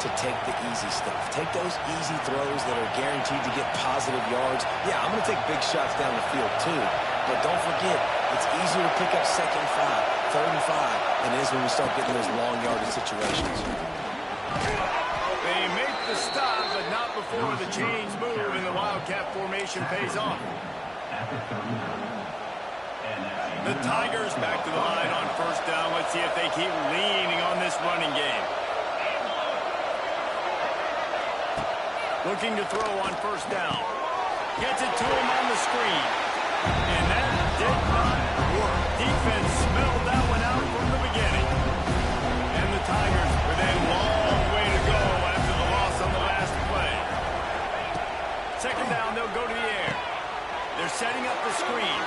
to take the easy stuff. Take those easy throws that are guaranteed to get positive yards. Yeah, I'm going to take big shots down the field too, but don't forget, it's easier to pick up 2nd and 5, 3rd and 5 than it is when we start getting those long yardage situations. They make the stop, but not before the chains move and the Wildcat formation pays off. The Tigers back to the line on 1st down. Let's see if they keep leaning on this running game. Looking to throw on 1st down. Gets it to him on the screen. And that did not work. Defense smelled that one out from the beginning. And the Tigers with a long way to go after the loss on the last play. 2nd down, they'll go to the air. They're setting up the screen.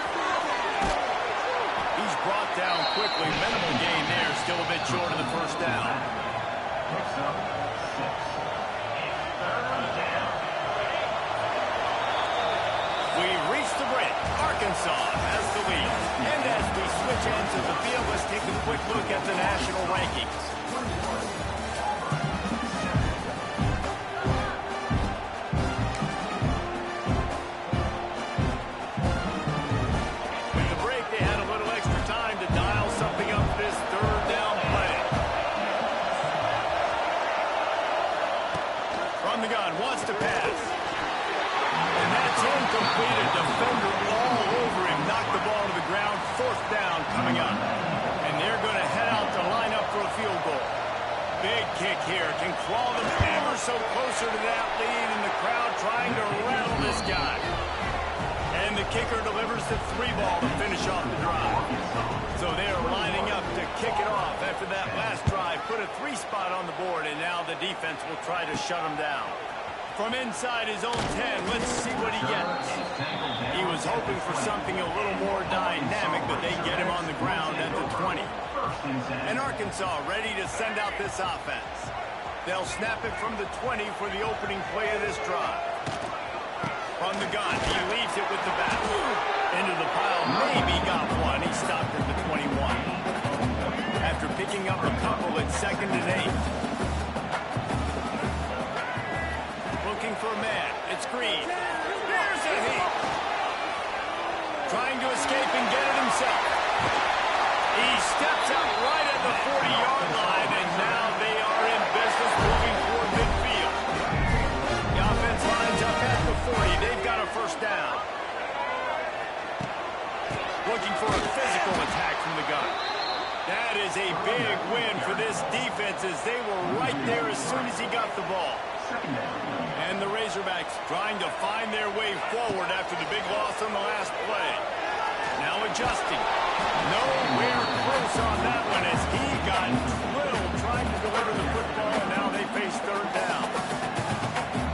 He's brought down quickly. Minimal gain there. Still a bit short of the 1st down. We've reached the break. Arkansas has the lead. And as we switch ends of the field, let's take a quick look at the national rankings. With the break, they had a little extra time to dial something up this 3rd down play. From the gun, wants to pass. And that's incomplete. A defender all over him. Knocked the ball to the ground. 4th down coming up. And they're going to head out to line up for a field goal. Big kick here. Can claw them ever so closer to that lead. And the crowd trying to rattle this guy. And the kicker delivers the 3 ball to finish off the drive. So they're lining up to kick it off after that last drive. Put a 3 spot on the board. And now the defense will try to shut them down. From inside his own 10, let's see what he gets. He was hoping for something a little more dynamic, but they get him on the ground at the 20. And Arkansas ready to send out this offense. They'll snap it from the 20 for the opening play of this drive. From the gun, he leaves it with the back. Into the pile, maybe got one. He stopped at the 21. After picking up a couple at 2nd and 8. Looking for a man. It's Green. There's a hit. Trying to escape and get it himself. He steps out right at the 40-yard line, and now they are in business moving toward midfield. The offense lines up at the 40. They've got a 1st down. Looking for a physical attack from the gun. That is a big win for this defense as they were right there as soon as he got the ball. And the Razorbacks trying to find their way forward after the big loss on the last play. Now adjusting. Nowhere close on that one as he got drilled trying to deliver the football, and now they face 3rd down.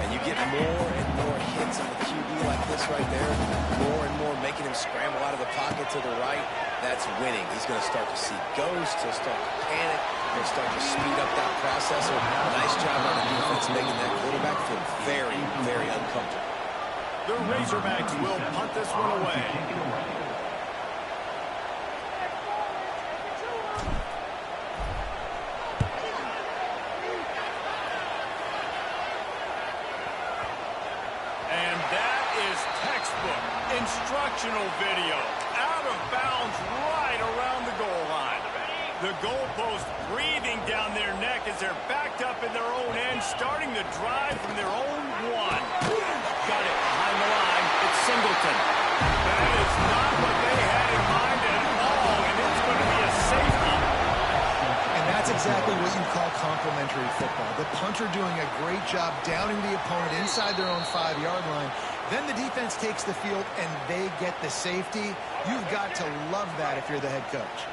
And you get more and more hits on the QB like this right there. More and more making him scramble out of the pocket to the right. That's winning. He's going to start to see ghosts. He'll start to panic. He'll start to speed up that process. So nice job on the defense making that quarterback feel very, very uncomfortable. The Razorbacks will punt this one away. And that is textbook instructional video. Out of bounds right around the goal line. The goalpost breathing down their neck as they're backed up in their own end, starting the drive from their own 1. Got it behind the line. It's Singleton. That is not what they had in mind at all, and it's going to be a safety. And that's exactly what you call complementary football. The punter doing a great job downing the opponent inside their own 5-yard line. Then the defense takes the field, and they get the safety. You've got to love that if you're the head coach.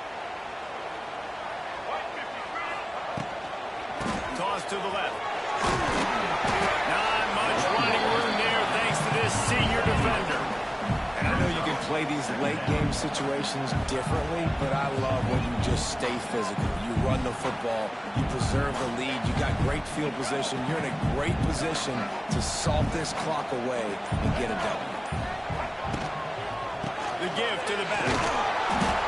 Toss to the left. Not much running room there thanks to this senior defender. And I know you can play these late game situations differently, but I love when you just stay physical. You run the football, you preserve the lead, you got great field position, you're in a great position to salt this clock away and get a W. The give to the back.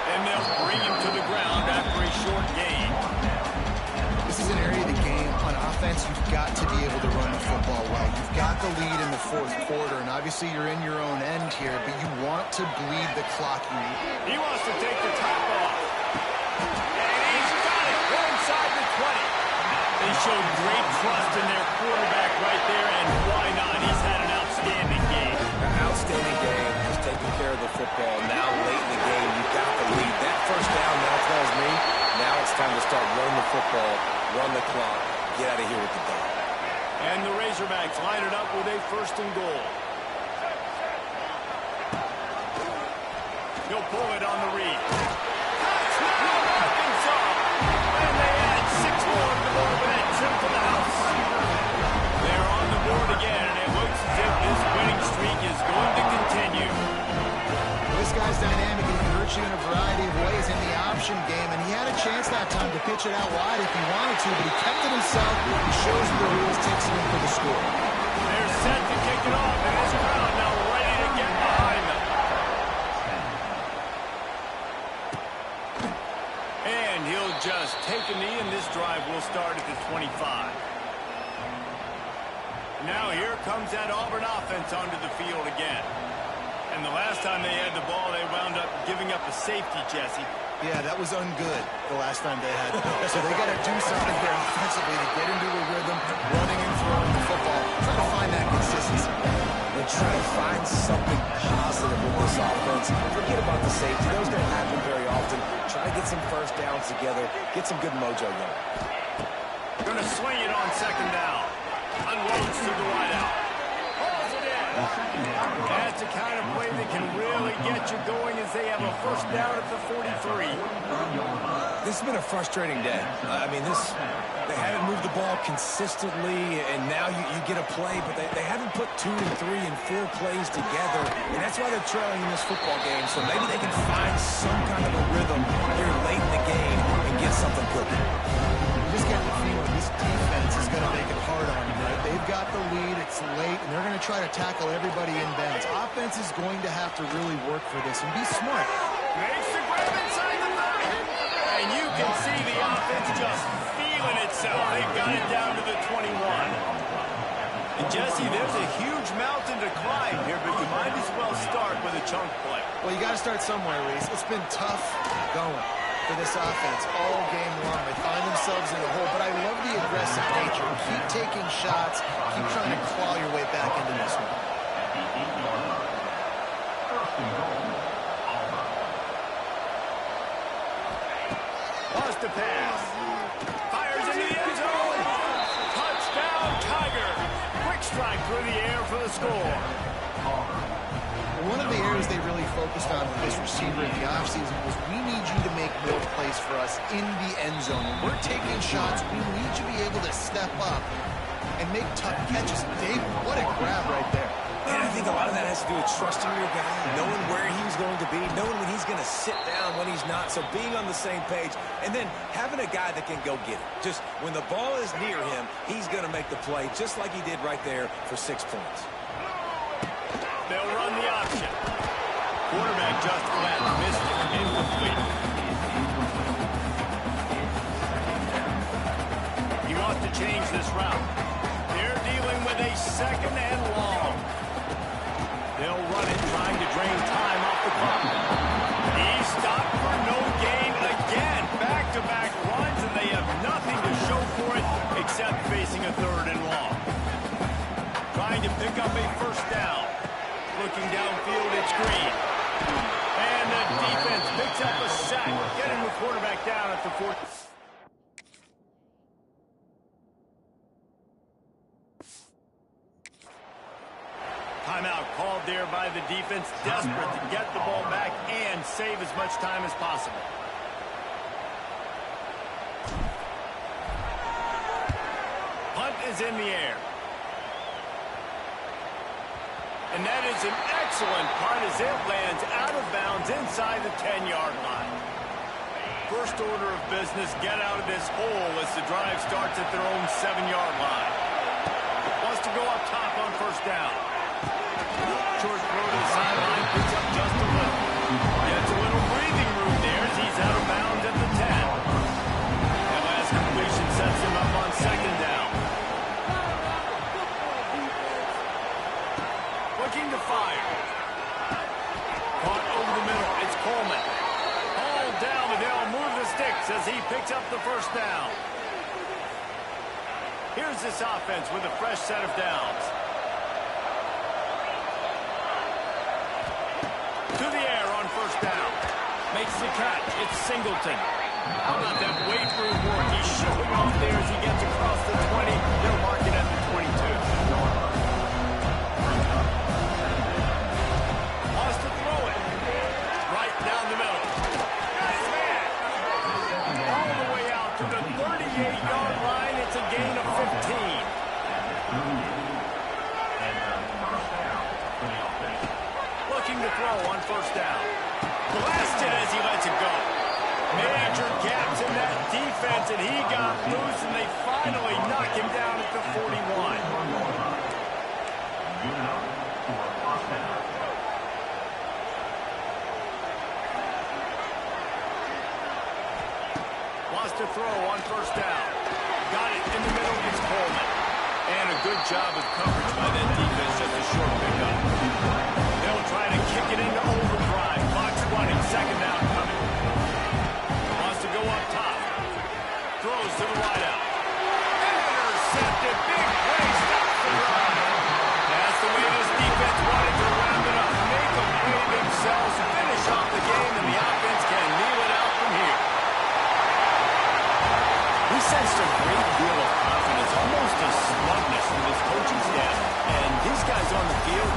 And they'll bring him to the ground after a short gain. This is an area of the game on offense offense, you've got to be able to run the football well. You've got the lead in the fourth quarter, and obviously you're in your own end here, but you want to bleed the clock. He wants to take the top off. And he's got it. We're inside the 20. They showed great trust in their quarterback right there, and why not? He's had an outstanding game. An outstanding game, just taking care of the football. Now late in the game, you got the lead. That first down now tells me now it's time to start running the football, run the clock, get out of here with the dog. And the Razorbacks line it up with a 1st and goal. He'll pull it on the read. Touchdown, Arkansas! And they add 6 more to the board with that trip to the house. They're on the board again, and it looks as if this winning streak is going to continue. This guy's dynamic. He can hurt you in a variety of ways in the option game, and he had a chance that time to pitch it out wide if he wanted to, but he kept it himself. He shows the rules, takes it in for the score. They're set to kick it off, and this crowd now ready to get behind them. And he'll just take a knee, and this drive will start at the 25. Now here comes that Auburn offense onto the field again. And the last time they had the ball, they wound up giving up a safety, Jesse. Yeah, that was ungood the last time they had it. So they got to do something here offensively to get into a rhythm, running and throwing the football. Try to find that consistency. And try to find something positive with this offense. Forget about the safety. Those don't happen very often. Try to get some first downs together. Get some good mojo going. Going to swing it on 2nd down. Unloads to the wideout. Pulls it in. That's the kind of play that can really get you going as they have a 1st down at the 43. This has been a frustrating day. They haven't moved the ball consistently, and now you get a play, but they haven't put 2 and 3 and 4 plays together, and that's why they're trailing in this football game. So maybe they can find some kind of a rhythm here late in the game and get something cooking. You just get the feeling this defense is going to make it hard on them, right? They've got the lead, it's late, and they're going to try to tackle everybody in bounds. Offense is going to have to really work for this and be smart. Makes the grab inside the 30. And you can see the offense just feeling itself. They've got it down to the 21. And Jesse, there's a huge mountain to climb here, but you might as well start with a chunk play. Well, you got to start somewhere, Reese. It's been tough going for this offense all game long. They find themselves in a hole, but I love the aggressive nature. Keep taking shots. Keep trying to claw your way back into this one. Lost the pass. Fires into the end zone. Touchdown, Tiger. Quick strike through the air for the score. One of the areas they really focused on with this receiver in the offseason was we need you to make more plays for us in the end zone. When we're taking shots, we need you to be able to step up and make tough catches. David, what a grab right there. And I think a lot of that has to do with trusting your guy, knowing where he's going to be, knowing when he's going to sit down, when he's not. So being on the same page, and then having a guy that can go get it. Just when the ball is near him, he's going to make the play, just like he did right there for 6 points. They'll run the option. Quarterback just flat, missed it, incomplete. He wants to change this route. They're dealing with a 2nd and long. They'll run it, trying to drain time off the clock. He's stopped for no gain again. Back-to-back runs, and they have nothing to show for it except facing a 3rd and long. Trying to pick up a 1st down. Looking downfield, it's Green. And the defense picks up a sack, getting the quarterback down at the 40. Timeout called there by the defense, desperate to get the ball back and save as much time as possible. Punt is in the air. And that is an excellent punt as it lands out of bounds inside the 10-yard line. First order of business, get out of this hole as the drive starts at their own 7-yard line. Wants to go up top on 1st down. Short throw to the sideline, picks up just a little. Gets a little breathing room there as he's out of bounds at the 10. That last completion sets him up on 2nd down. Here's this offense with a fresh set of downs. To the air on first down. Makes the cut. It's Singleton. How about that weight room work? He's showing off there as he gets across the 20. They'll mark it at the 22. Wants to throw it. Right down the middle. Got his man. All the way out to the 38-yard line. It's a gain of 15. Looking to throw on first down. Blasted as he lets it go. Major gaps in that defense, and he got loose, and they finally knock him down at the 41. Wants to throw on first down. Got it in the middle. It's Coleman. And a good job of coverage by that defense. Just a short pickup. They'll try to kick it into overdrive. Clock's running. Second down coming. Wants to go up top. Throws to the wideout. Intercepted. Big play. Stops the run. That's the way this defense wanted to wrap it up. Make them pay themselves. Finish off the game, and the offense can kneel it out from here. He sensed a great deal of confidence, almost a smugness with his coaching staff. And these guys on the field,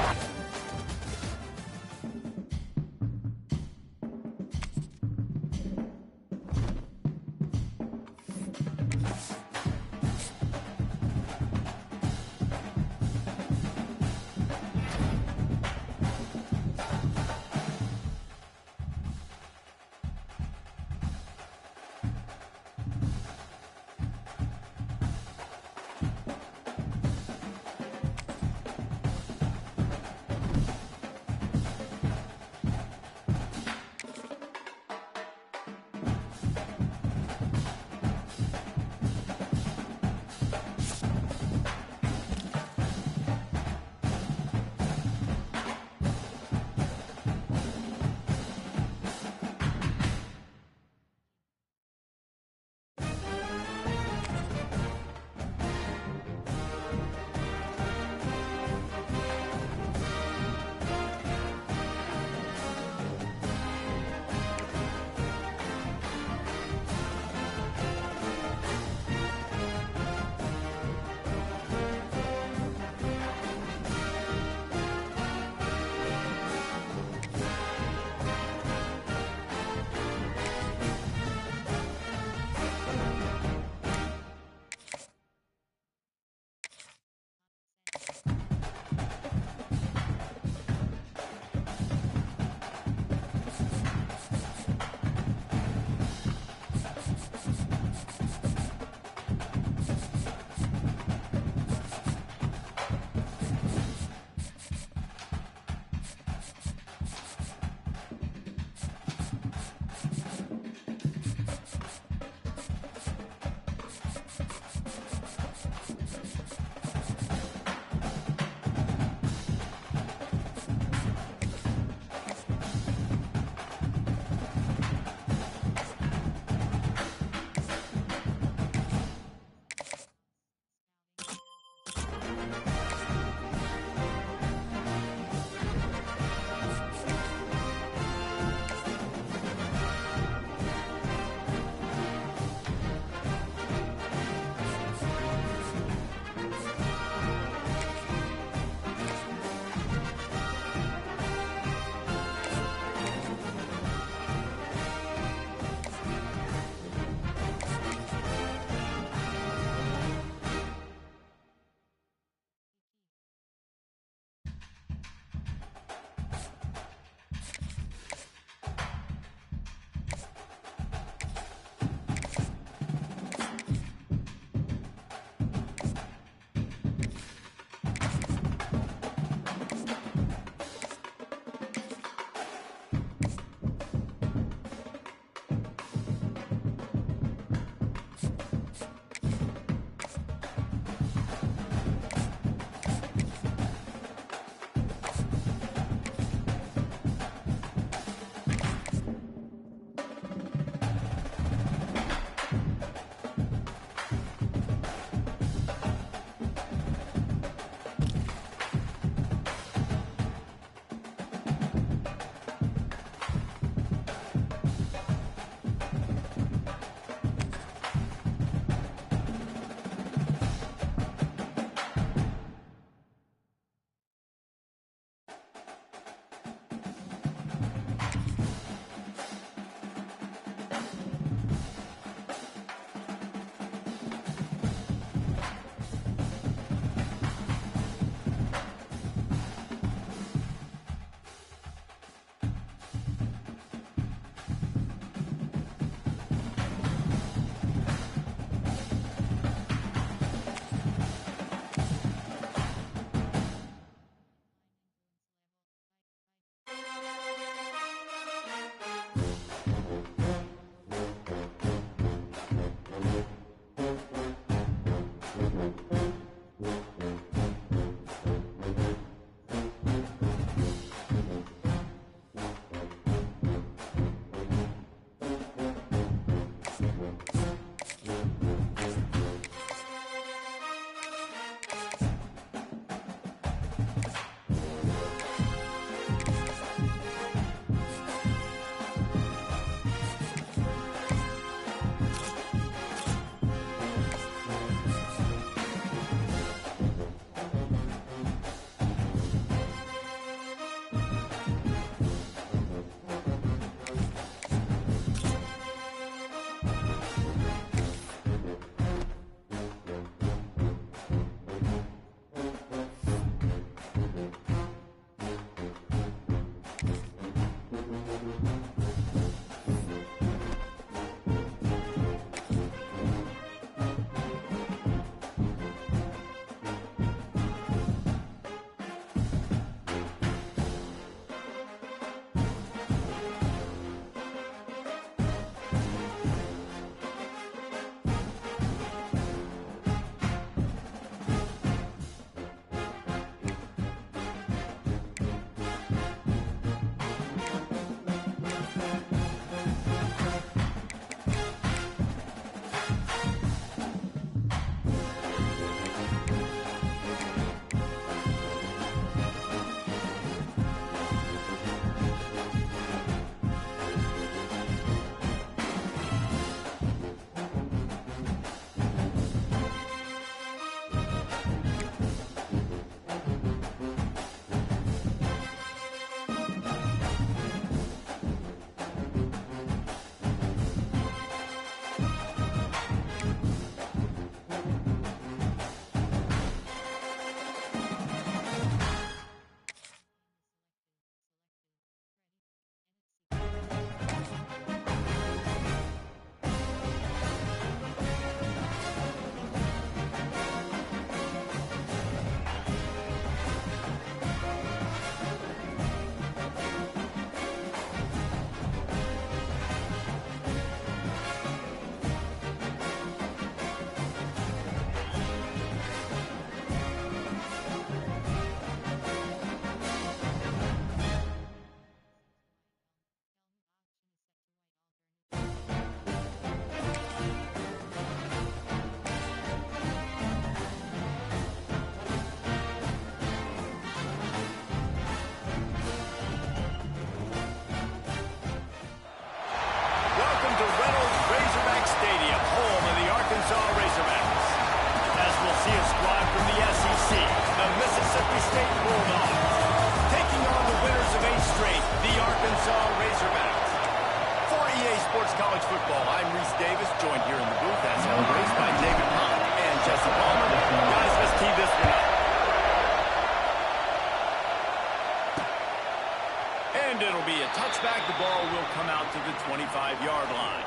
And it'll be a touchback. The ball will come out to the 25-yard line.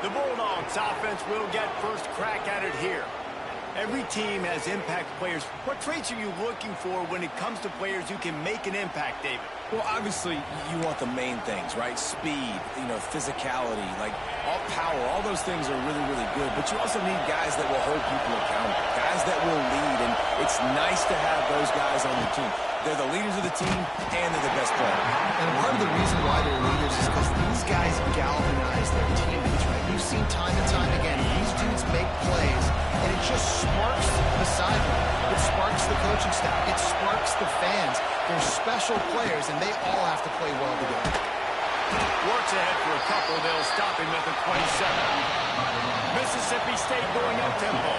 The Bulldogs offense will get first crack at it here. Every team has impact players. What traits are you looking for when it comes to players who can make an impact, David? Well, obviously, you want the main things, right? Speed, physicality, like all power, all those things are really, really good. But you also need guys that will hold people accountable, guys that will lead. And it's nice to have those guys on your team. They're the leaders of the team, and they're the best players. And part of the reason why they're leaders is because these guys galvanize their teammates, right? You've seen time and time again, these dudes make plays, and it just sparks the sideline. It sparks the coaching staff. It sparks the fans. They're special players, and they all have to play well together. Works ahead for a couple. They'll stop him at the 27. Mississippi State going up tempo.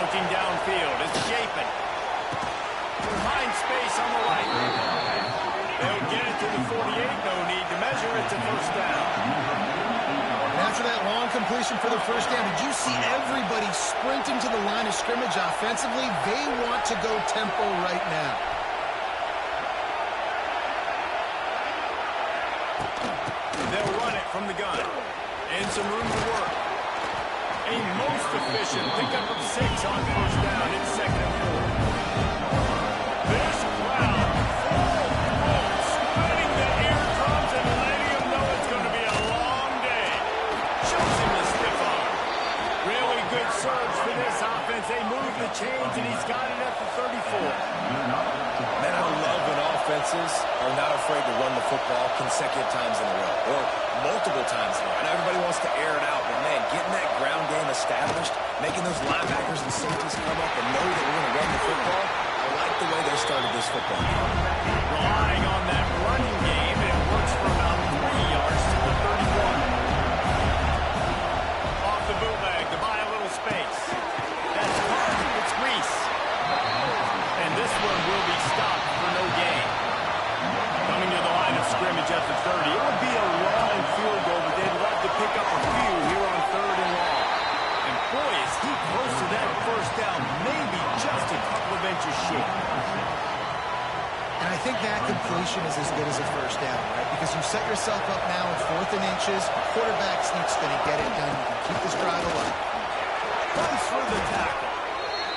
Looking downfield, it's Chapin. Behind space on the right. They'll get it to the 48. No need to measure. It's a first down. And after that long completion for the first down, did you see everybody sprinting to the line of scrimmage offensively? They want to go tempo right now. They'll run it from the gun. And some room to work. A most efficient pickup of 6 on first down. It's 2nd and 4. This crowd full spreading the eardrums and letting him know it's going to be a long day. Shows him the stiff arm. surge for this offense. They move the chains, and he's got it at the 34. Man, I love when offenses are not afraid to run the football consecutive times in a row or multiple times in a row. I know everybody wants to air it out, but, man, getting that ground game established, making those linebackers and safeties come up and know that we're going to run the football, I like the way they started this football game. Relying on that running game, and it works for about 3 yards to the 31. Off the bootleg to buy a little space. That's hard. It's Reese. And this one will be stopped for no gain. Coming to the line of scrimmage at the 30. It would be a long field goal, but they'd love to pick up a few here on 3rd and long. And boy, is he close to that first down, maybe just a couple of inches short. And I think that completion is as good as a first down, right? Because you set yourself up now in 4th and inches. Quarterback sneak's going to get it done. You can keep this drive alive. Runs for the tackle.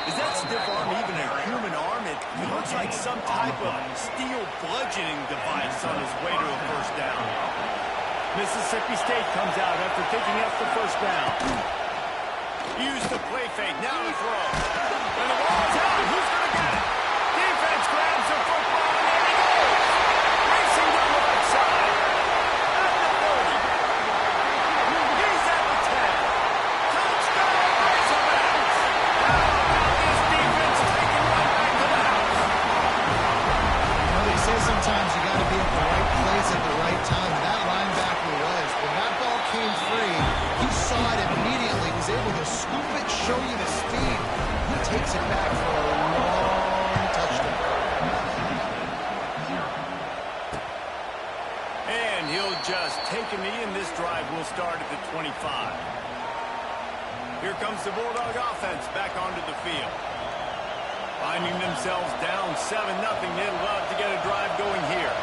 Is that stiff arm even a human arm? It looks like some type of steel bludgeoning device on his way to a first down. Mississippi State comes out after picking up the first down. Use the play fake. Now to throw. And the ball's out. Who's going to get it? Defense grabs the football, and there he goes. Racing down the right side. At the 30. He's at the 10. Touchdown, Razorbacks. Now this defense taking right back to the house. You know, they say sometimes you got to be at the right place at the right time. That linebacker was. When that ball came free, he saw it immediately, was able to scoop it, show you the speed. He takes it back for a long touchdown. And he'll just take a knee, and this drive will start at the 25. Here comes the Bulldog offense back onto the field. Finding themselves down 7-0, they'd love to get a drive going here.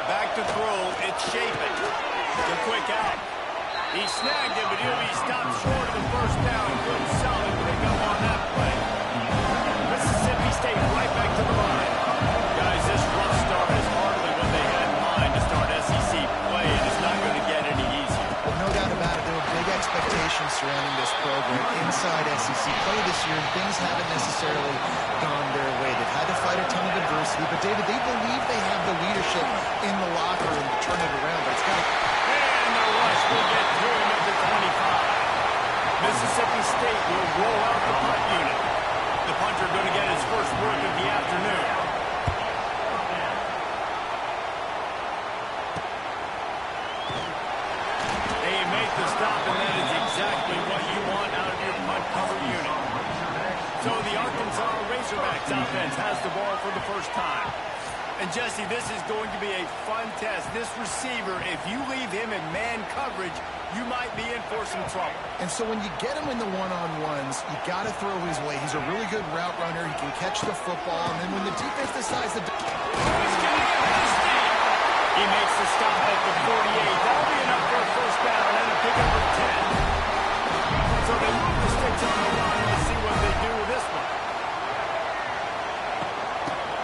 Back to throw, it's Chapin. The quick out. He snagged it, but he'll be stopped short of the first down. Good solid pickup on that play. Mississippi State right back to the line. Guys, this rough start is hardly what they had in mind to start SEC play, and it's not going to get any easier. Well, no doubt about it, there were big expectations surrounding this program inside SEC play this year, and things haven't necessarily gone their way. They've had to fight a ton of adversity, but, David, they believe they have the leadership in the locker room to turn it around. But it's got to... And the rush will get through him at the 25. Mississippi State will roll out the punt unit. The punter going to get his first work of the afternoon. They make the stop, and that is exactly what you want out of your punt cover unit. So the Arkansas Razorbacks offense has the ball for the first time. And, Jesse, this is going to be a fun test. This receiver, if you leave him in man coverage, you might be in for some trouble. And so when you get him in the one-on-ones, you got to throw his way. He's a really good route runner. He can catch the football. And then when the defense decides to... He's getting it hasty. He makes the stop at the 48. That'll be enough for a first down and a pickup of 10. So they move the sticks on the line to see what they do with this one.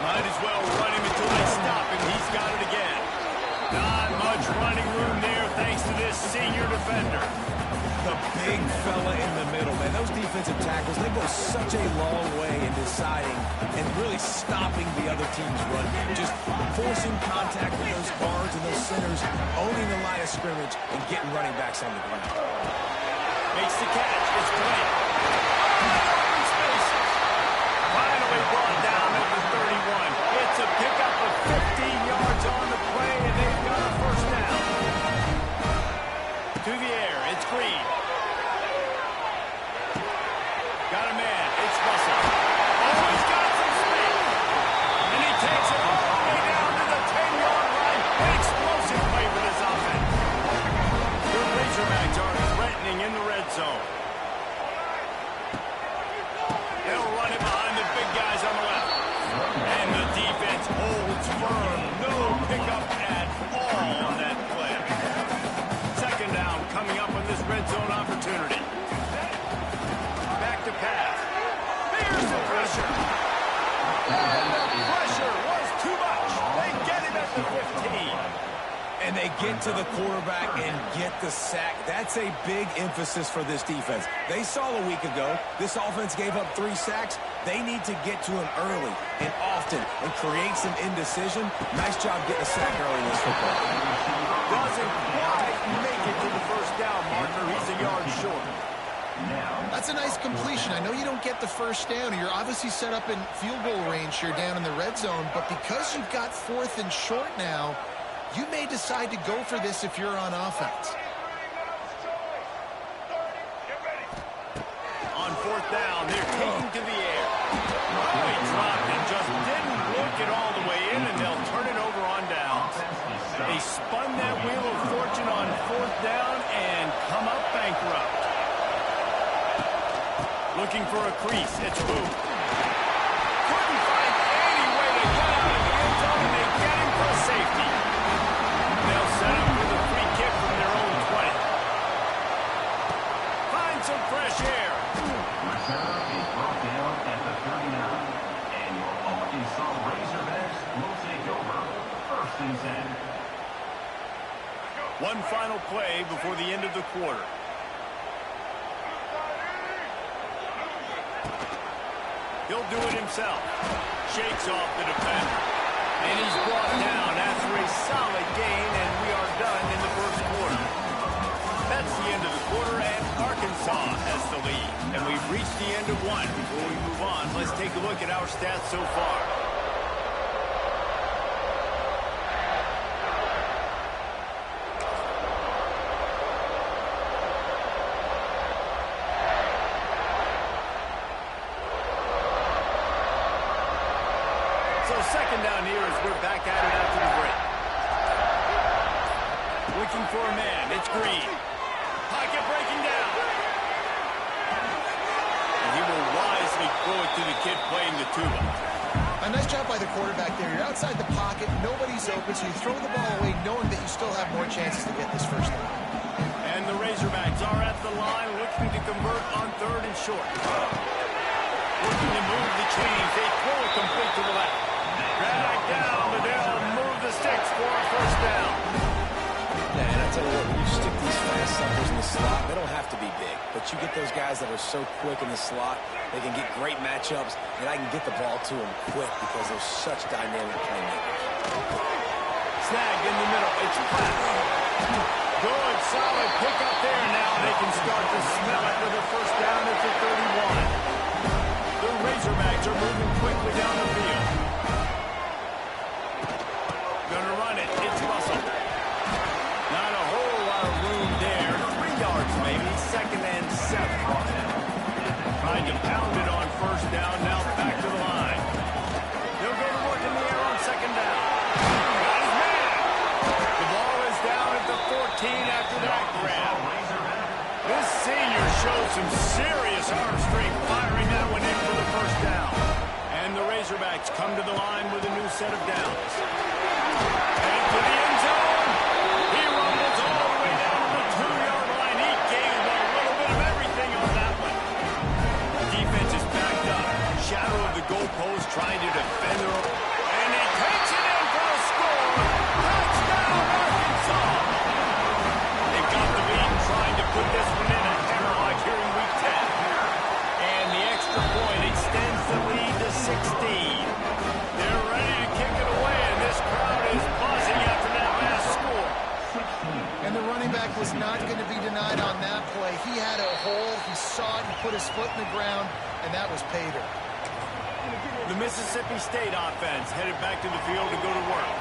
Might as well run him until they stop him. He's got it again. Not much running room there thanks to this senior defender. The big fella in the middle, man. Those defensive tackles, they go such a long way in deciding and really stopping the other team's run game. Just forcing contact with those guards and those centers, owning the line of scrimmage, and getting running backs on the ground. Makes the catch. It's great. Open spaces. Finally brought down at the 31. It's a pickup of 15 yards on the play, and they've got a first down. To the air. It's Green. Got a man. It's Russell. Oh, he's got some speed. And he takes it all the way down to the 10-yard line. An explosive play for this offense. The Razorbacks are threatening in the red zone. They'll run it behind the big guys on the left. And the defense holds firm. No pickup at all on that play. Second down coming up on this red zone opportunity. Back to pass. There's the pressure. And the pressure was too much. They get him at the 15. And they get to the quarterback and get the sack. That's a big emphasis for this defense. They saw a week ago, this offense gave up 3 sacks. They need to get to him early and often and create some indecision. Nice job getting a sack early in this football. Doesn't quite make it to the first down marker. He's a yard short. That's a nice completion. I know you don't get the first down. You're obviously set up in field goal range here down in the red zone, but because you've got 4th and short now, you may decide to go for this if you're on offense. On 4th down, they're taking to the air. Oh, he dropped it. Just didn't look it all the way in, and they'll turn it over on downs. They spun that wheel of fortune on 4th down and come up bankrupt. Looking for a crease. It's Booth. Couldn't find any way to get out of the end zone, and they get him for a safety. They'll set up with a free kick from their own 20. Find some fresh air. Return is brought down at the 39. And your Arkansas Razorbacks will take over 1st and 10. One final play before the end of the quarter. He'll do it himself. Shakes off the defender. And he's brought down after a solid gain, and we are done in the first quarter. That's the end of the quarter, and Arkansas has the lead. And we've reached the end of one. Before we move on, let's take a look at our stats so far. Second down here as we're back at it after the break. Looking for a man. It's Green. Pocket breaking down. And he will wisely throw it to the kid playing the tuba. A nice job by the quarterback there. You're outside the pocket. Nobody's open, so you throw the ball away knowing that you still have more chances to get this first down. And the Razorbacks are at the line looking to convert on 3rd and short. Looking to move the chains. They throw it complete to the left. Drag down, but they'll move the sticks for a first down. Yeah, and I tell you what, when you stick these fast suckers in the slot, they don't have to be big. But you get those guys that are so quick in the slot, they can get great matchups, and I can get the ball to them quick because they're such dynamic playmakers. Snag in the middle. It's Platt. Good, solid pick up there. Now they can start to smell it with a first down at the 31. The Razorbacks are moving quickly down the field. Gonna run it. It's Russell. Not a whole lot of room there. 3 yards maybe. 2nd and 7. Trying to pound it on first down. Now back to the line. They'll go to work in the air on 2nd down. Got his man. The ball is down at the 14 after that grab. This senior shows some serious arm strength firing that one in for the first down. And the Razorbacks come to the line with a new set of downs. And to the end zone. He rumbles all the way down to the 2-yard line. He gave a little bit of everything on that one. The defense is backed up. Shadow of the goalpost trying to defend their own. And he takes it in for a score. Touchdown, Arkansas. They got the lead trying to put this one in a hammerlock here in week 10. And the extra point extends the lead to 16. They're ready to kick it away, and this crowd is buzzing after that last score. And the running back was not going to be denied on that play. He had a hole. He saw it. He put his foot in the ground, and that was pay dirt. The Mississippi State offense headed back to the field to go to work.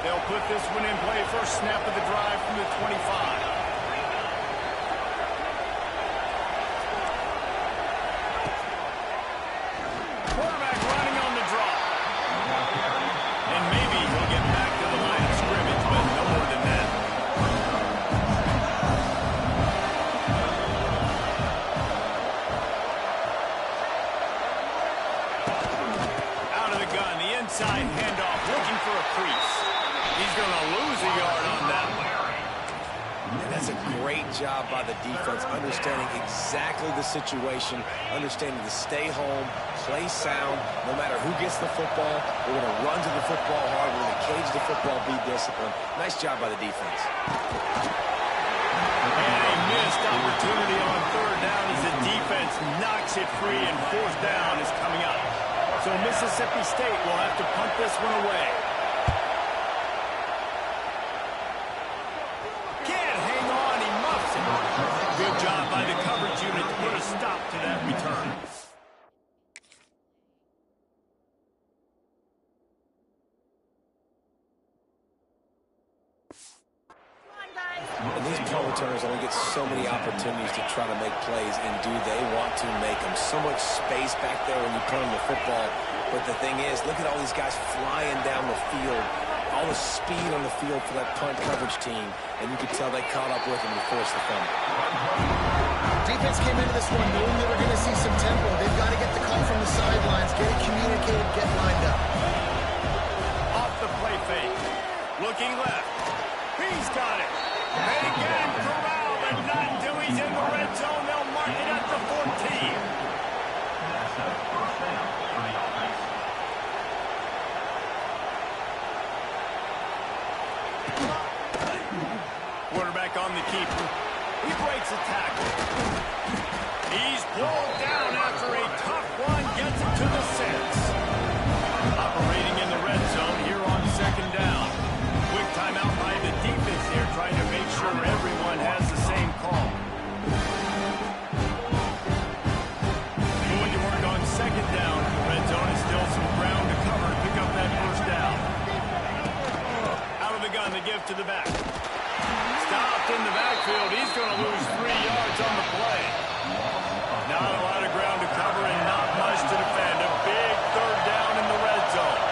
They'll put this one in play. First snap of the drive from the 25. Quarterback running on the drop. And maybe he'll get back to the line of scrimmage, but no more than that. Out of the gun, the inside handoff, looking for a crease. He's going to lose a yard on that one. defense, understanding exactly the situation, understanding to stay home, play sound. No matter who gets the football, we're going to run to the football hard. We're going to cage the football, be disciplined. Nice job by the defense. And a missed opportunity on third down as the defense knocks it free, and fourth down is coming up. So Mississippi State will have to punt this one away. Can't hang on, he muffs it. Good job by the coverage unit to put a stop to that return. And these punt returners only get so many opportunities to try to make plays, and do they want to make them? So much space back there when you punt them the football. But the thing is, look at all these guys flying down the field, all the speed on the field for that punt coverage team, and you can tell they caught up with them and forced the fumble. Defense came into this one knowing they were going to see some tempo. They've got to get the call from the sidelines, get it communicated, get lined up. Off the play fake. Looking left. He's got it. They get him corralled, but not until he's in the red zone. They'll mark it at the 14. That's a first down for the offense. Quarterback on the keeper. He breaks a tackle. He's pulled down after a tough run. Gets it to the 6. Operating in the red zone here on second down. Quick timeout by the defense here, trying to make sure everyone has the same call. Going to work on second down. The red zone is still some ground to cover to pick up that first down. Out of the gun, the give to the back. Stopped in the backfield. He's going to lose 3 yards on the play. Not a lot of ground to cover and not much to defend. A big third down in the red zone.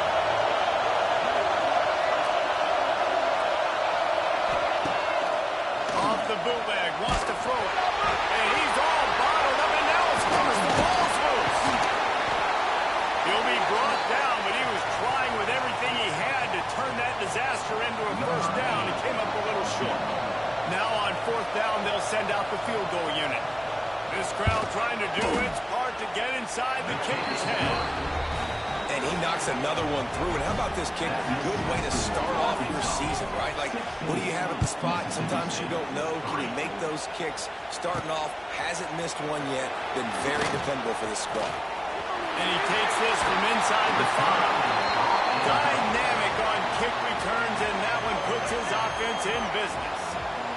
Off the bootleg, wants to throw it. And he's all bottled up, and now it's loose. The ball's loose. He'll be brought down, but he was trying with everything he had to turn that disaster into a first down. He came up a little short. Now on fourth down, they'll send out the field goal unit. This crowd trying to do its part to get inside the kicker's head. And he knocks another one through. And how about this kick? Good way to start off your season, right? Like, what do you have at the spot? Sometimes you don't know. Can he make those kicks? Starting off, hasn't missed one yet. Been very dependable for this squad. And he takes this from inside the 5. Dynamic on kick returns, and that one puts his offense in business.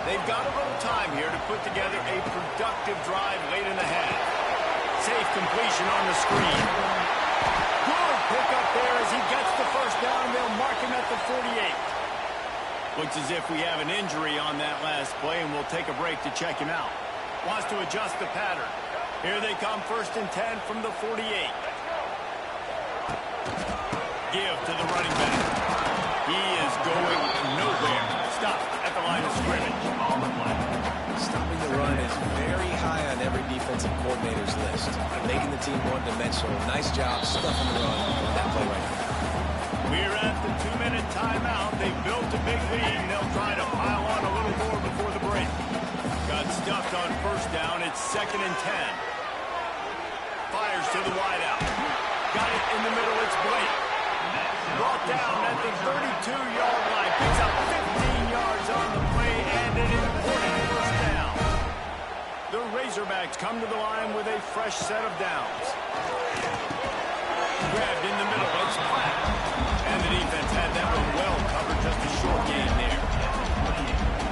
They've got a little time here to put together a productive drive late in the half. Safe completion on the screen. Good pickup there as he gets the first down. They'll mark him at the 48. Looks as if we have an injury on that last play, and we'll take a break to check him out. Wants to adjust the pattern. Here they come, 1st and 10 from the 48. Give to the running back. He is going nowhere. Stop at the line of scrimmage. On the play. Stopping the run is very high on every defensive coordinator's list. Making the team one-dimensional. Nice job stuffing the run on that play right now. We're at the 2-minute timeout. They've built a big lead, and they'll try to pile on a little more before the break. Got stuffed on first down. It's 2nd and 10. Fires to the wideout. Got it in the middle. It's Blake. Brought down at the 32-yard line. Picks up 15 yards on the play and an important first down. The Razorbacks come to the line with a fresh set of downs. Grabbed in the middle. It's Platt. And the defense had that one well covered. Just a short gain there.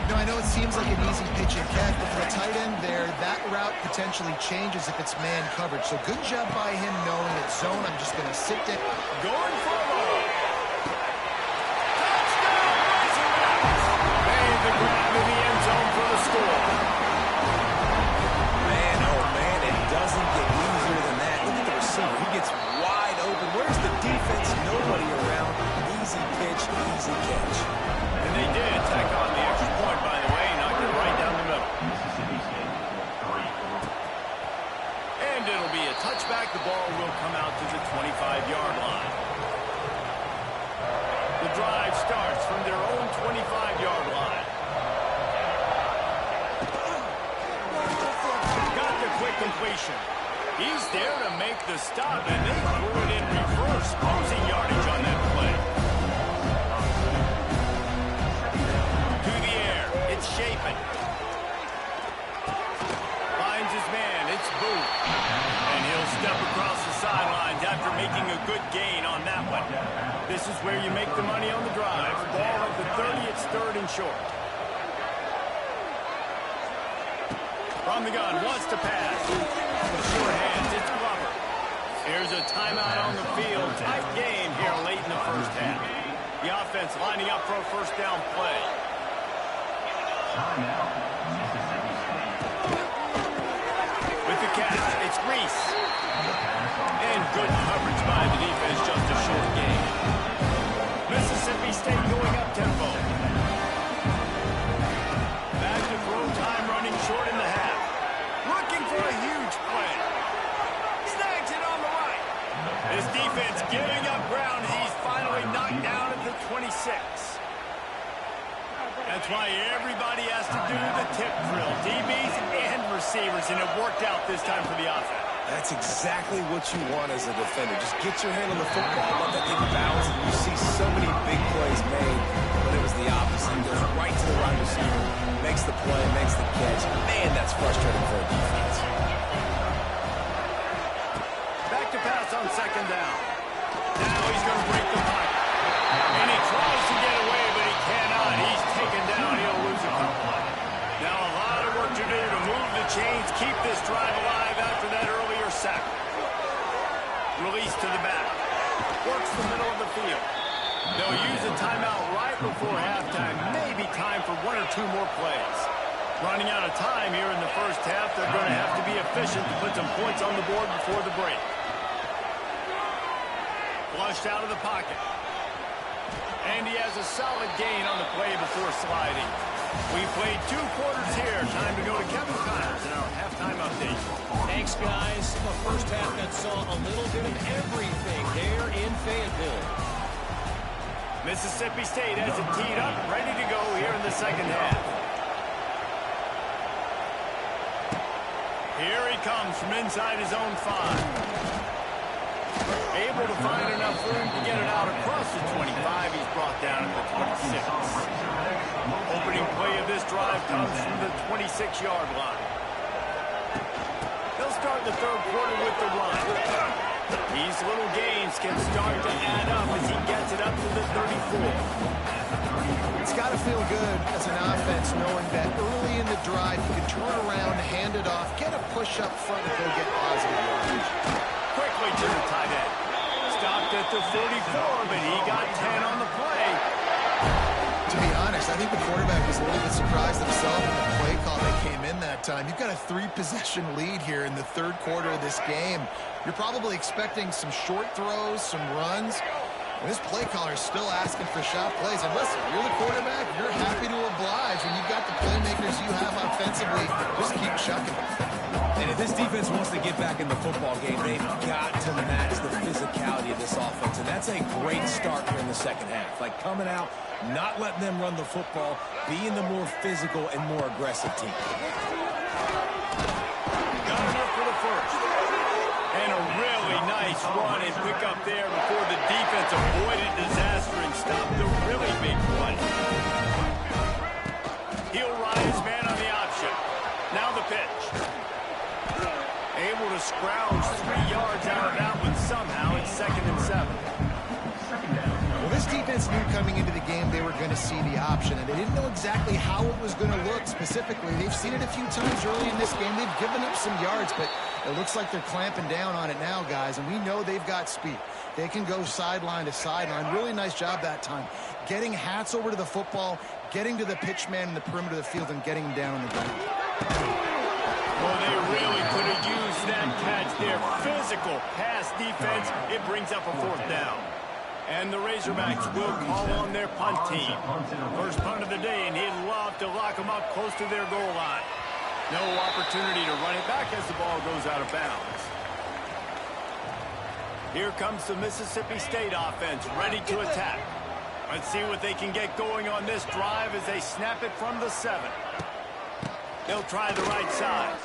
You know, I know it seems like an easy pitch and catch, but for a tight end there, that route potentially changes if it's man coverage. So good job by him knowing it's zone. I'm just going to sit there. Going for a ball. Touchdown, Razorbacks! Made the grab in the end zone for the score. Man, oh man, it doesn't get easier than that. Look at the receiver. He gets wide open. Where's the defense? Nobody around. Easy pitch, easy catch. And they did tack on the extra point, by the way, knocked it right down the middle. Mississippi State, 3. And it'll be a touchback. The ball will come out to the 25-yard line. The drive starts from their own 25-yard line. completion. He's there to make the stop, and they threw it in reverse, losing yardage on that play. To the air, it's Chapin. Finds his man, it's Booth. And he'll step across the sidelines after making a good gain on that one. This is where you make the money on the drive. Ball at the 30, it's third and short. From the gun, wants to pass. Short hands, it's Glover. Here's a timeout on the field. Tight game here late in the first half. The offense lining up for a first down play. With the catch, it's Reese. And good coverage by the defense, just a short gain. Mississippi State going up tempo. Back to throw time, running short in the half. Looking for a huge play. Snags it on the right. This defense giving up ground as he's finally knocked down at the 26. That's why everybody has to do the tip drill, DBs and receivers, and it worked out this time for the offense. That's exactly what you want as a defender. Just get your hand on the football, let that thing bounce, and you see so many big plays made when it was the opposite. He goes right to the wide receiver, makes the play, makes the catch. Man, that's frustrating for a defense. Back to pass on second down. Now he's going to break the pocket. And he tries to get away, but he cannot. He's taken down. He'll lose a couple. Now a lot of work to do to move the chains, keep this drive alive after that earlier sack. Release to the back. Works the middle of the field. They'll use a timeout right before halftime. Maybe time for one or two more plays. Running out of time here in the first half. They're going to have to be efficient to put some points on the board before the break. Flushed out of the pocket. And he has a solid gain on the play before sliding. We played 2 quarters here. Time to go to Kevin Connors in our halftime update. Thanks, guys. The first half that saw a little bit of everything there in Fayetteville. Mississippi State has it teed up, ready to go here in the second half. Here he comes from inside his own 5. Able to find enough room to get it out across the 25. He's brought down at the 26. Opening play of this drive comes from the 26-yard line. They'll start the third quarter with the run. These little gains can start to add up as he gets it up to the 34. It's got to feel good as an offense knowing that early in the drive you can turn around, hand it off, get a push up front, and go get positive yardage. Quickly to the tight end. Stopped at the 44, but he got 10 on the play. To be honest, I think the quarterback was a little bit surprised himself with the play call that came in that time. You've got a 3-possession lead here in the third quarter of this game. You're probably expecting some short throws, some runs. And this play caller is still asking for shot plays. And listen, you're the quarterback. You're happy to oblige when you've got the playmakers you have offensively. Just keep chucking. And if this defense wants to get back in the football game, they've got to match the physicality of this offense. And that's a great start here in the second half. Like coming out, not letting them run the football, being the more physical and more aggressive team. Got enough for the first. And a really nice run and pick up there before the defense avoided disaster and stopped the really big play. He'll ride his man on the option. Now the pitch. Able to scrounge 3 yards out of that one somehow. It's 2nd and 7. Well, this defense knew coming into the game they were going to see the option, and they didn't know exactly how it was going to look specifically. They've seen it a few times early in this game. They've given up some yards, but it looks like they're clamping down on it now, guys, and we know they've got speed. They can go sideline to sideline. Really nice job that time. Getting hats over to the football, getting to the pitch man in the perimeter of the field, and getting him down on the ground. Well, they really could have used that catch there. Physical pass defense. It brings up a 4th down. And the Razorbacks will call on their punt team. First punt of the day, and he'd love to lock them up close to their goal line. No opportunity to run it back as the ball goes out of bounds. Here comes the Mississippi State offense, ready to attack. Let's see what they can get going on this drive as they snap it from the 7. They'll try the right side.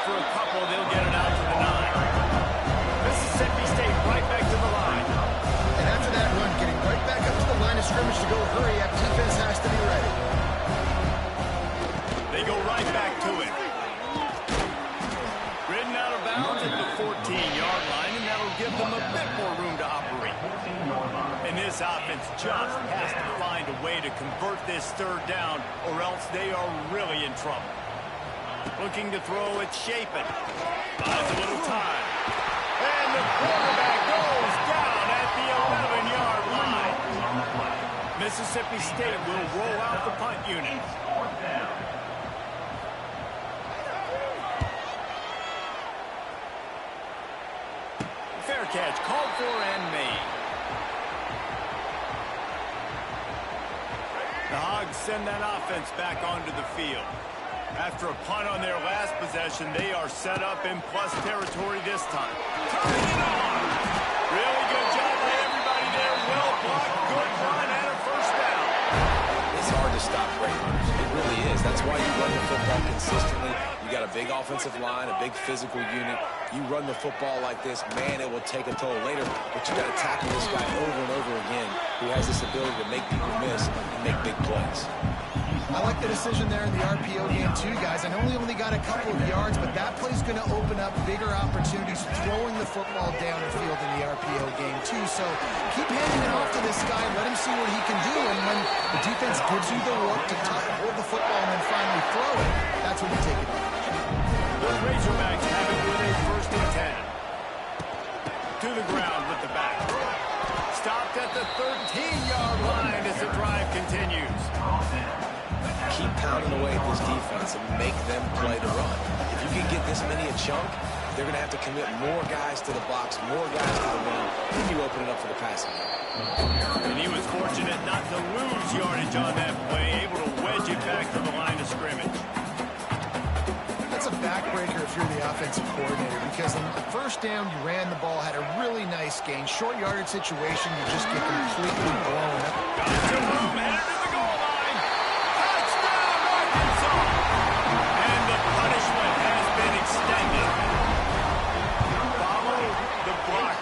for a couple, they'll get it out to the 9. Mississippi State right back to the line. And after that run, getting right back up to the line of scrimmage to go hurry up, defense has to be ready. They go right back to it. Ridden out of bounds at the 14-yard line, and that'll give them a bit more room to operate. And this offense just has to find a way to convert this third down, or else they are really in trouble. Looking to throw, it's Shapen. Buys a little time. And the quarterback goes down at the 11-yard line. Mississippi State will roll out the punt unit. Fair catch called for and made. The Hogs send that offense back onto the field. After a punt on their last possession, they are set up in plus territory this time. Turning it on! Really good job by everybody there. Well blocked, good run, and a first down. It's hard to stop great runners. It really is. That's why you run the football consistently. You got a big offensive line, a big physical unit. You run the football like this, man, it will take a toll later. But you got to tackle this guy over and over again who has this ability to make people miss and make big plays. I like the decision there in the RPO game too, guys. I know he only got a couple of yards, but that play's going to open up bigger opportunities throwing the football down the field in the RPO game too. So keep handing it off to this guy, let him see what he can do, and when the defense gives you the work to hold the football and then finally throw it, that's when you take it off. The Razorbacks have it with a 1st and 10. To the ground with the back. Stopped at the 13-yard line as the drive continues. Keep pounding away at this defense and make them play the run. If you can get this many a chunk, they're going to have to commit more guys to the box, more guys to the run, then you open it up for the passing game. And he was fortunate not to lose yardage on that play, able to wedge it back to the line of scrimmage. That's a backbreaker if you're the offensive coordinator, because on the first down, you ran the ball, had a really nice gain. Short yardage situation, you just get completely blown up. Got to move, headed to the goal line. Touchdown, Arkansas! And the punishment has been extended. Follow the block.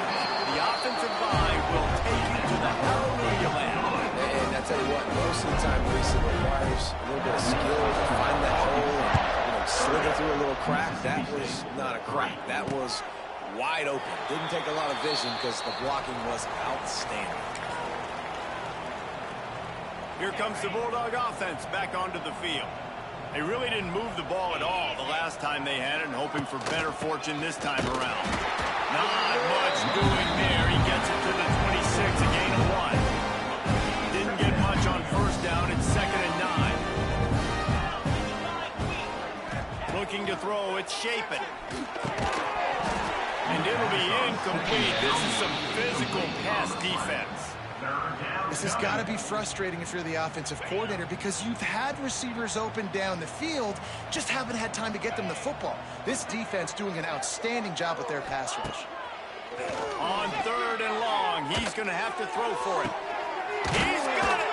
The offensive line will take you to the hallelujah land. And I tell you what, most of the time, Reese, it requires a little bit of skill to find that hole and slither through a little crack. That was not a crack. That was wide open. Didn't take a lot of vision because the blocking was outstanding. Here comes the Bulldog offense back onto the field. They really didn't move the ball at all the last time they had it, and hoping for better fortune this time around. Not much doing there. He gets it to the 26, a gain of 1. Didn't get much on first down. It's 2nd and 9. Looking to throw, it's Shapen. And it'll be incomplete. This is some physical pass defense. This has got to be frustrating if you're the offensive coordinator, because you've had receivers open down the field, just haven't had time to get them the football. This defense doing an outstanding job with their pass rush. On 3rd and long, he's going to have to throw for it. He's got it!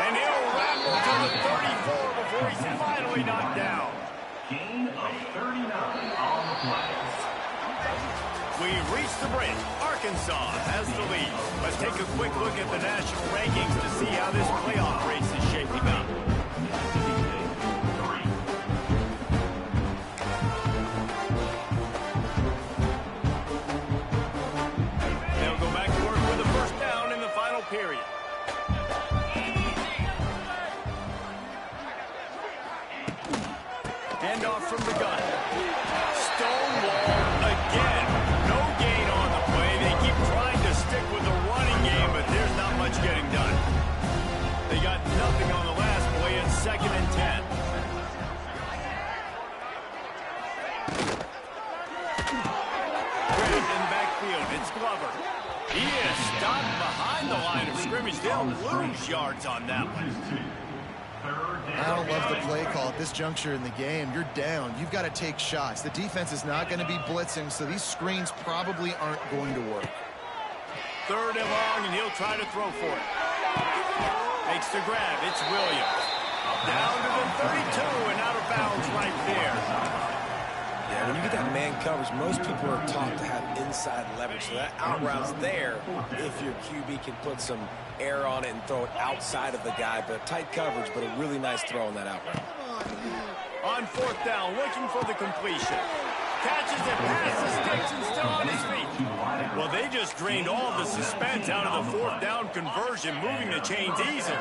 And he'll ramble to the 34 before he's finally knocked down. Gain of 39 on the play. We've reached the break. Arkansas has the lead. Let's take a quick look at the national rankings to see how this playoff race is shaping up. They'll go back to work with a first down in the final period. Handoff from the gun. Stonewall again. No gain on the play. They keep trying to stick with the running game, but there's not much getting done. They got nothing on the last play. It's 2nd and 10. Great in the backfield. It's Glover. He is stopped behind the line of scrimmage. They'll lose yards on that one. I don't love the play call at this juncture in the game. You're down. You've got to take shots. The defense is not going to be blitzing, so these screens probably aren't going to work. 3rd and long, and he'll try to throw for it. Makes the grab. It's Williams. Down to the 32 and out of bounds right there. Yeah, Yeah, when you get that man coverage, most people are taught to have inside leverage. So that out route's there if your QB can put some air on it and throw it outside of the guy. But tight coverage, but a really nice throw on that out route. On fourth down, looking for the completion. Catches it past the sticks and still on his feet. Well, they just drained all the suspense out of the fourth down conversion, moving the chains easily.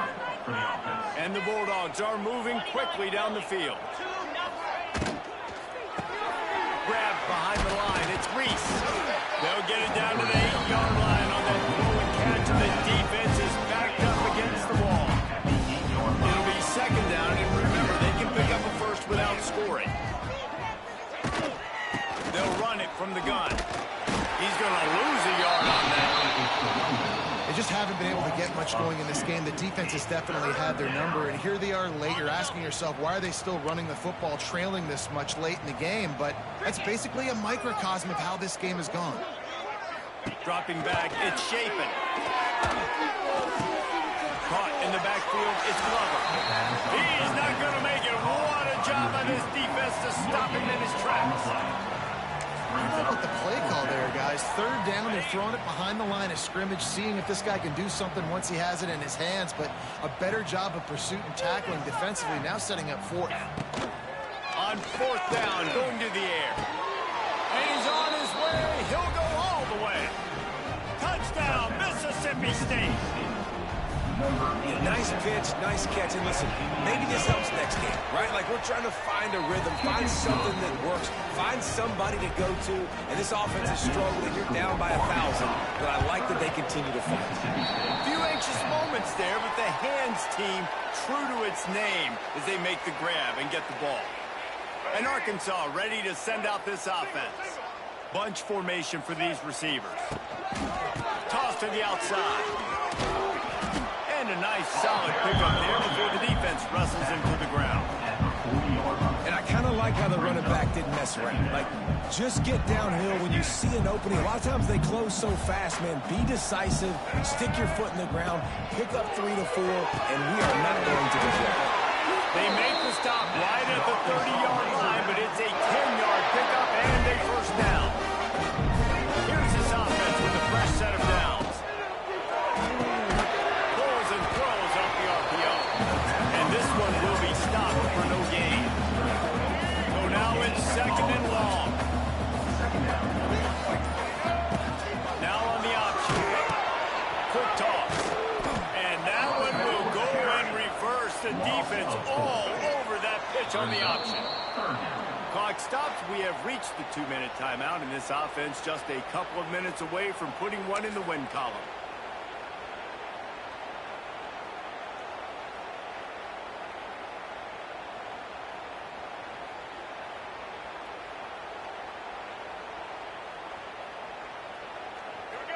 And the Bulldogs are moving quickly down the field. Grab behind the line. It's Reese. They'll get it down to the 8-yard line on that throw and catch, and the defense is backed up against the wall. It'll be second down, and remember, they can pick up a first without scoring. They'll run it from the gun. He's going to lose a yard on that. They just haven't been able to get much going in this game. The defense has definitely had their number, and here they are late. You're asking yourself, why are they still running the football, trailing this much late in the game? But that's basically a microcosm of how this game has gone. Dropping back, it's Shapen. Caught in the backfield, it's Glover. He's not going to make it. What a job by this defense to stop him in his tracks. How about the play call there, guys? Third down, they're throwing it behind the line of scrimmage, seeing if this guy can do something once he has it in his hands, but a better job of pursuit and tackling defensively, now setting up fourth. On fourth down, going to the air. And he's on his way. He'll go all the way. Touchdown, Mississippi State. Nice pitch, nice catch, and listen, maybe this helps next game, right? Like, we're trying to find a rhythm, find something that works, find somebody to go to, and this offense is struggling. You're down by 1,000, but I like that they continue to fight. A few anxious moments there, but the hands team, true to its name, as they make the grab and get the ball. And Arkansas ready to send out this offense. Bunch formation for these receivers. Toss to the outside. And a nice solid pickup there before the defense wrestles him to the ground. And I kind of like how the running back didn't mess around. Like, just get downhill when you see an opening. A lot of times they close so fast, man. Be decisive, stick your foot in the ground, pick up 3 to 4, and we are not going to be there. They make the stop right at the 30-yard line, but it's a 10-yard pickup and a first down. Here's this offense with a fresh set of downs. Pulls and throws off the RPO. And this one will be stopped for no gain. So now it's second and long. Now on the option. Quick toss. And that one will go in reverse. The defense all over that pitch on the option. Clock stops. We have reached the 2-minute timeout, and this offense just a couple of minutes away from putting one in the win column.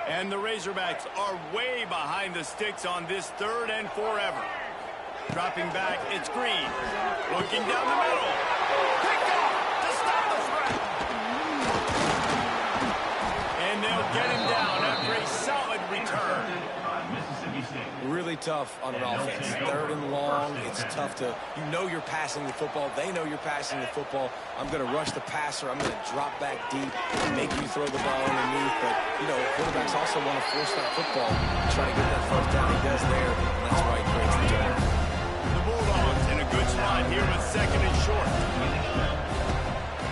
And the Razorbacks are way behind the sticks on this 3rd and forever. Dropping back, it's Green. Looking down the middle. Picked off to stop the threat. And they'll get him down after a solid return. Really tough on an offense. 3rd and long, it's tough to, you know you're passing the football. They know you're passing the football. I'm going to rush the passer. I'm going to drop back deep, make you throw the ball underneath. But, you know, quarterbacks also want to force that football, try to get that first down. He does there, and that's why he creates the turnover. The Bulldogs in a good spot here with second and short.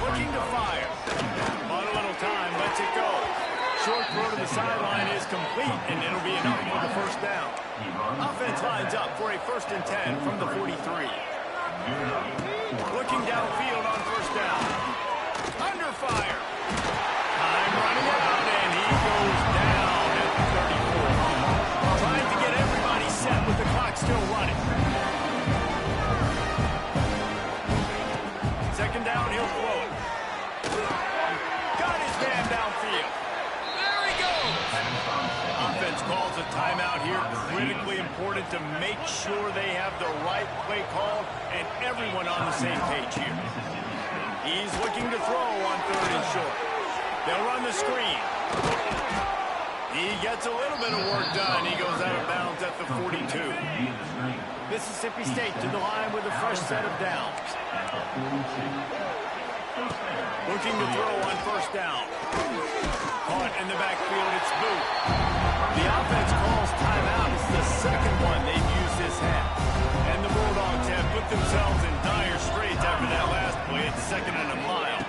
Looking to fire. Bought a little time, lets it go. Short throw to the sideline is complete, and it'll be enough for the first down. Offense lines up for a 1st and 10 from the 43. Looking downfield on first down. Under fire. Time running out, and he goes down at the 34. Trying to get everybody set with the clock still running. Second down, he'll throw it. Got his man downfield. There he goes. Offense calls a timeout here. Critically important to make sure they have the right play called and everyone on the same page here. He's looking to throw on 3rd and short. They'll run the screen. He gets a little bit of work done. He goes out of bounds at the 42. Mississippi State to the line with a fresh set of downs. Looking to throw on first down. Caught in the backfield, it's Boot. The offense calls timeout. It's the second one they've used this half. And the Bulldogs have put themselves in dire straits after that last play. It's 2nd and a mile.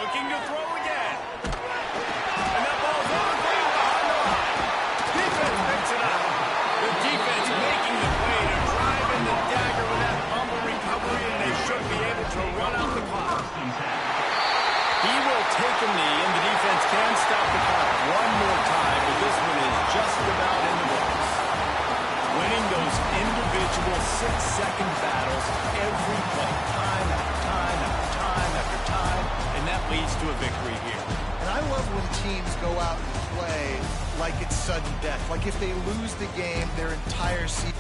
Looking to throw again. And that ball's overthrown behind the line. Defense picks it up. The defense making the play to drive in the dagger with that fumble recovery, and they should be able to run out the clock. He will take a knee, and the defense can stop the clock one more time, but this one is just about in the books. Winning those individual 6-second battles every play, time after time after time after time, and that leads to a victory here. And I love when teams go out and play like it's sudden death. Like if they lose the game, their entire season.